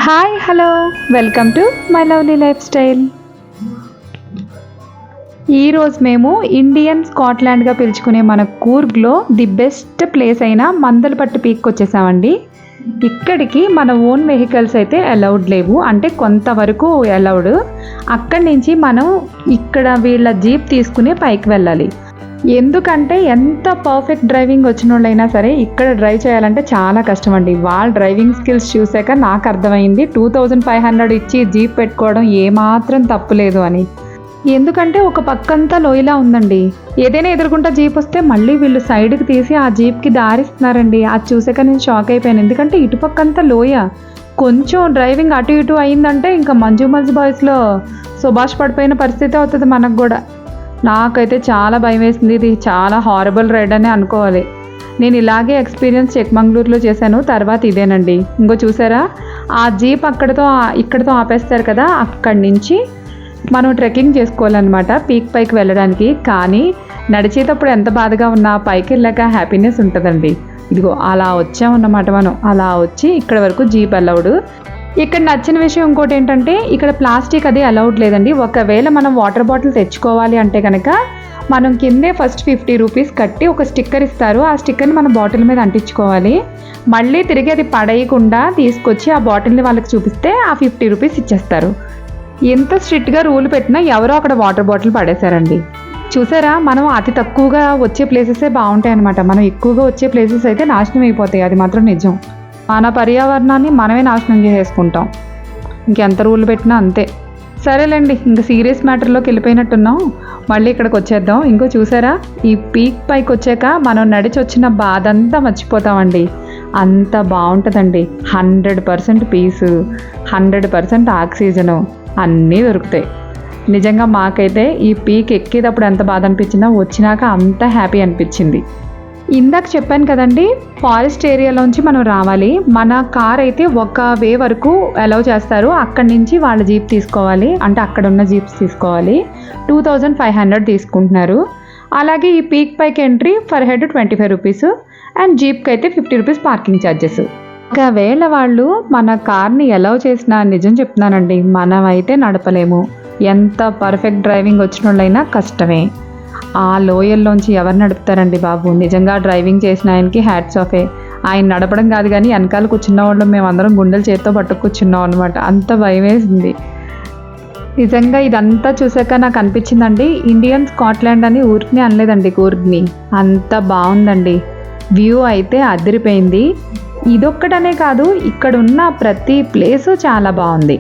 Hi hello welcome to my lovely life style. ఈరోజు మేము Indian స్కాట్లాండ్గా పిలుచుకునే మన కూర్గ్లో ది బెస్ట్ ప్లేస్ అయిన మందలపట్టు పీక్కి వచ్చేసామండి. ఇక్కడికి మన ఓన్ వెహికల్స్ అయితే అలౌడ్ లేవు, అంటే కొంతవరకు అలౌడ్. అక్కడి నుంచి మనం ఇక్కడ వీళ్ళ జీప్ తీసుకుని పైకి వెళ్ళాలి. ఎందుకంటే ఎంత పర్ఫెక్ట్ డ్రైవింగ్ వచ్చిన వాళ్ళైనా సరే ఇక్కడ డ్రైవ్ చేయాలంటే చాలా కష్టం అండి. వాళ్ళ డ్రైవింగ్ స్కిల్స్ చూసాక నాకు అర్థమైంది 2500 ఇచ్చి జీప్ పెట్టుకోవడం ఏమాత్రం తప్పులేదు అని. ఎందుకంటే ఒక పక్కంతా లోయలా ఉందండి. ఏదైనా ఎదురుకుంటా జీప్ వస్తే మళ్ళీ వీళ్ళు సైడ్కి తీసి ఆ జీప్కి దారిస్తున్నారండి. అది చూసాక నేను షాక్ అయిపోయాను. ఎందుకంటే ఇటుపక్కంతా లోయ, కొంచెం డ్రైవింగ్ అటు ఇటు అయిందంటే ఇంకా మంజు బాయ్స్లో సుభాష్ పడిపోయిన పరిస్థితి అవుతుంది మనకు కూడా. నాకైతే చాలా భయం వేసింది. ఇది చాలా హారబుల్ రైడ్ అని అనుకోవాలి. నేను ఇలాగే ఎక్స్పీరియన్స్ చిక్మంగళూరులో చేశాను. తర్వాత ఇదేనండి. ఇంకో చూసారా, ఆ జీప్ ఇక్కడితో ఆపేస్తారు కదా, అక్కడి నుంచి మనం ట్రెక్కింగ్ చేసుకోవాలన్నమాట పీక్ పైకి వెళ్ళడానికి. కానీ నడిచేటప్పుడు ఎంత బాధగా ఉన్నా పైకి వెళ్ళాక హ్యాపీనెస్ ఉంటుందండి. ఇదిగో అలా వచ్చామన్నమాట. మనం అలా వచ్చి ఇక్కడ వరకు జీప్ అలౌడ్. ఇక్కడ నచ్చిన విషయం ఇంకోటి ఏంటంటే ఇక్కడ ప్లాస్టిక్ అది అలౌడ్ లేదండి. ఒకవేళ మనం వాటర్ బాటిల్ తెచ్చుకోవాలి అంటే కనుక మనం కిందే ఫస్ట్ 50 రూపీస్ కట్టి ఒక స్టిక్కర్ ఇస్తారు. ఆ స్టిక్కర్ని మన బాటిల్ మీద అంటించుకోవాలి. మళ్ళీ తిరిగి అది పడేయకుండా తీసుకొచ్చి ఆ బాటిల్ని వాళ్ళకి చూపిస్తే ఆ 50 రూపీస్ ఇచ్చేస్తారు. ఎంత స్ట్రిక్ట్గా రూల్ పెట్టినా ఎవరో అక్కడ వాటర్ బాటిల్ పడేశారండి. చూసారా, మనం అతి తక్కువగా వచ్చే ప్లేసెసే బాగుంటాయి అన్నమాట. మనం ఎక్కువగా వచ్చే ప్లేసెస్ అయితే నాశనం అయిపోతాయి. అది మాత్రం నిజం. మన పర్యావరణాన్ని మనమే నాశనం చేసేసుకుంటాం. ఇంకెంత రూల్ పెట్టినా అంతే. సరేలేండి, ఇంకా సీరియస్ మ్యాటర్లోకి వెళ్ళిపోయినట్టున్నాం. మళ్ళీ ఇక్కడికి వచ్చేద్దాం. ఇంకో చూసారా, ఈ పీక్ పైకి వచ్చాక మనం నడిచి వచ్చిన బాధ అంతా మర్చిపోతామండి. అంత బాగుంటుందండి. 100% పీసు, 100% ఆక్సిజను అన్నీ దొరుకుతాయి. నిజంగా మాకైతే ఈ పీక్ ఎక్కేటప్పుడు ఎంత బాధ అనిపించిందో వచ్చినాక అంత హ్యాపీ అనిపించింది. ఇందాక చెప్పాను కదండి, ఫారెస్ట్ ఏరియాలోంచి మనం రావాలి. మన కార్ అయితే ఒక వే వరకు అలౌ చేస్తారు. అక్కడి నుంచి వాళ్ళ జీప్ తీసుకోవాలి, అంటే అక్కడ ఉన్న జీప్స్ తీసుకోవాలి. 2500 తీసుకుంటున్నారు. అలాగే ఈ పీక్ పైకి entry per head 25 rupees and జీప్కి అయితే 50 రూపీస్ పార్కింగ్ ఛార్జెస్. ఒకవేళ వాళ్ళు మన కార్ని అలౌ చేసినా నిజం చెప్తున్నానండి, మనమైతే నడపలేము. ఎంత పర్ఫెక్ట్ డ్రైవింగ్ వచ్చిన వాళ్ళైనా కష్టమే. ఆ లోయల్లోంచి ఎవరు నడుపుతారండి బాబు. నిజంగా డ్రైవింగ్ చేసిన ఆయనకి హ్యాట్స్ ఆఫే. ఆయన నడపడం కాదు కానీ వెనకాల కూర్చున్న వాళ్ళు మేమందరం గుండెలు చేత్తో పట్టుకు కూర్చున్నాం అనమాట. అంత భయం వేసింది. నిజంగా ఇదంతా చూసాక నాకు అనిపించిందండి, ఇండియన్ స్కాట్లాండ్ అని ఊరికి అనలేదండి, కూర్గ్ని. అంత బాగుందండి. వ్యూ అయితే అదిరిపోయింది. ఇదొక్కటనే కాదు, ఇక్కడ ఉన్న ప్రతి ప్లేసు చాలా బాగుంది.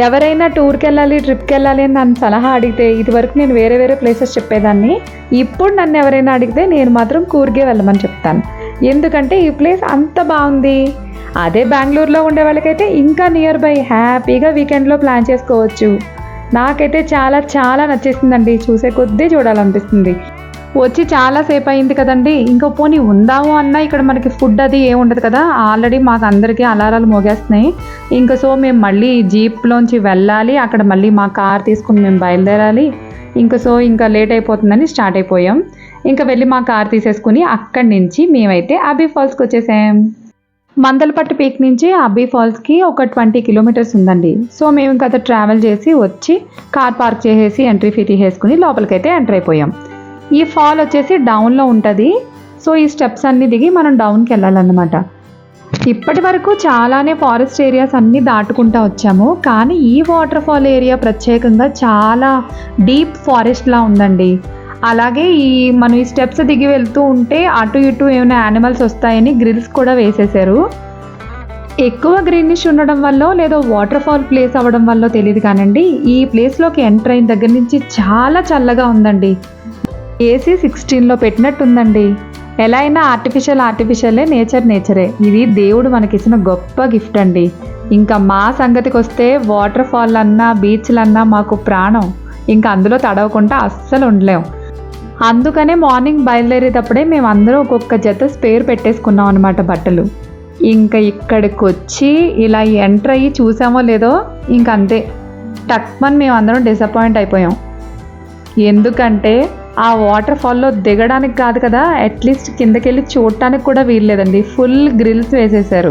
ఎవరైనా టూర్కి వెళ్ళాలి, ట్రిప్కి వెళ్ళాలి అని నన్ను సలహా అడిగితే ఇదివరకు నేను వేరే ప్లేసెస్ చెప్పేదాన్ని. ఇప్పుడు నన్ను ఎవరైనా అడిగితే నేను మాత్రం కూర్గే వెళ్ళమని చెప్తాను. ఎందుకంటే ఈ ప్లేస్ అంత బాగుంది. అదే బెంగళూరులో ఉండే వాళ్ళకైతే ఇంకా నియర్ బై హ్యాపీగా వీకెండ్లో ప్లాన్ చేసుకోవచ్చు. నాకైతే చాలా చాలా నచ్చేసిందండి. చూసే కొద్దీ చూడాలనిపిస్తుంది. వచ్చి చాలాసేపు అయింది కదండి, ఇంకా పోనీ ఉందాము అన్నా ఇక్కడ మనకి ఫుడ్ అది ఏముండదు కదా. ఆల్రెడీ మాకు అందరికీ అలారాలు మోగేస్తున్నాయి. ఇంకా సో మేము మళ్ళీ జీప్లోంచి వెళ్ళాలి. అక్కడ మళ్ళీ మా కార్ తీసుకుని మేము బయలుదేరాలి. ఇంకా లేట్ అయిపోతుందని స్టార్ట్ అయిపోయాం. ఇంకా వెళ్ళి మా కార్ తీసేసుకుని అక్కడి నుంచి మేమైతే అబ్బీ ఫాల్స్కి వచ్చేసాం. మందలపట్టు పీక్ నుంచి అబ్బీ ఫాల్స్కి ఒక 20 కిలోమీటర్స్ ఉందండి. సో మేము ఇంకా ట్రావెల్ చేసి వచ్చి కార్ పార్క్ చేసేసి ఎంట్రీ ఫీ తీసేసుకుని లోపలికైతే ఎంటర్ అయిపోయాం. ఈ ఫాల్ వచ్చేసి డౌన్లో ఉంటుంది. సో ఈ స్టెప్స్ అన్నీ దిగి మనం డౌన్కి వెళ్ళాలన్నమాట. ఇప్పటి వరకు చాలానే ఫారెస్ట్ ఏరియాస్ అన్నీ దాటుకుంటూ వచ్చాము. కానీ ఈ వాటర్ ఫాల్ ఏరియా ప్రత్యేకంగా చాలా డీప్ ఫారెస్ట్లా ఉందండి. అలాగే మనం ఈ స్టెప్స్ దిగి వెళ్తూ ఉంటే అటు ఇటు ఏమైనా యానిమల్స్ వస్తాయని గ్రిల్స్ కూడా వేసేసారు. ఎక్కువ గ్రీనిష్ ఉండడం వల్ల లేదో వాటర్ ఫాల్ ప్లేస్ అవ్వడం వల్ల తెలియదు కానండి, ఈ ప్లేస్లోకి ఎంటర్ అయిన దగ్గర నుంచి చాలా చల్లగా ఉందండి. AC 16లో పెట్టినట్టుందండి. ఎలా అయినా ఆర్టిఫిషియలే, నేచరే. ఇది దేవుడు మనకిచ్చిన గొప్ప గిఫ్ట్ అండి. ఇంకా మా సంగతికి వస్తే వాటర్ ఫాల్ అన్నా బీచ్లన్నా మాకు ప్రాణం. ఇంకా అందులో తడవకుండా అస్సలు ఉండలేం. అందుకనే మార్నింగ్ బయలుదేరేటప్పుడే మేము అందరూ ఒక్కొక్క జత స్పేర్ పెట్టేసుకున్నాం అనమాట బట్టలు. ఇంకా ఇక్కడికి వచ్చి ఇలా ఎంటర్ అయ్యి చూసామో లేదో ఇంకంతే టక్మన్ మేము అందరం డిసప్పాయింట్ అయిపోయాం. ఎందుకంటే ఆ వాటర్ ఫాల్లో దిగడానికి కాదు కదా, అట్లీస్ట్ కిందకెళ్ళి చూడటానికి కూడా వీల్లేదండి. ఫుల్ గ్రిల్స్ వేసేసారు.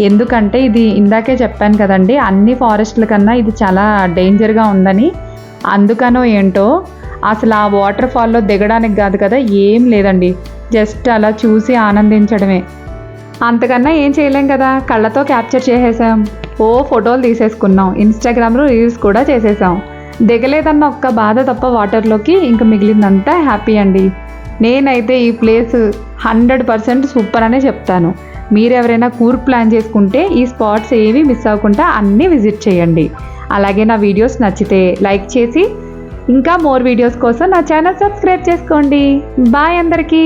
ఎందుకంటే ఇది ఇందాకే చెప్పాను కదండి, అన్ని ఫారెస్ట్ల కన్నా ఇది చాలా డేంజర్గా ఉందని. అందుకనో ఏంటో అసలు ఆ వాటర్ ఫాల్లో దిగడానికి కాదు కదా, ఏం లేదండి, జస్ట్ అలా చూసి ఆనందించడమే. అంతకన్నా ఏం చేయలేం కదా, కళ్ళతో క్యాప్చర్ చేసేసాం, ఫోటోలు తీసేసుకున్నాం, ఇన్స్టాగ్రామ్లో రీల్స్ కూడా చేసేసాం. దిగలేదన్న ఒక్క బాధ తప్ప వాటర్లోకి, ఇంకా మిగిలిందంతా హ్యాపీ అండి. నేనైతే ఈ ప్లేస్ 100% సూపర్ అనే చెప్తాను. మీరెవరైనా కూర్గ్ ప్లాన్ చేసుకుంటే ఈ స్పాట్స్ ఏవి మిస్ అవ్వకుండా అన్నీ విజిట్ చేయండి. అలాగే నా వీడియోస్ నచ్చితే లైక్ చేసి ఇంకా మోర్ వీడియోస్ కోసం నా ఛానల్ సబ్స్క్రైబ్ చేసుకోండి. బాయ్ అందరికీ.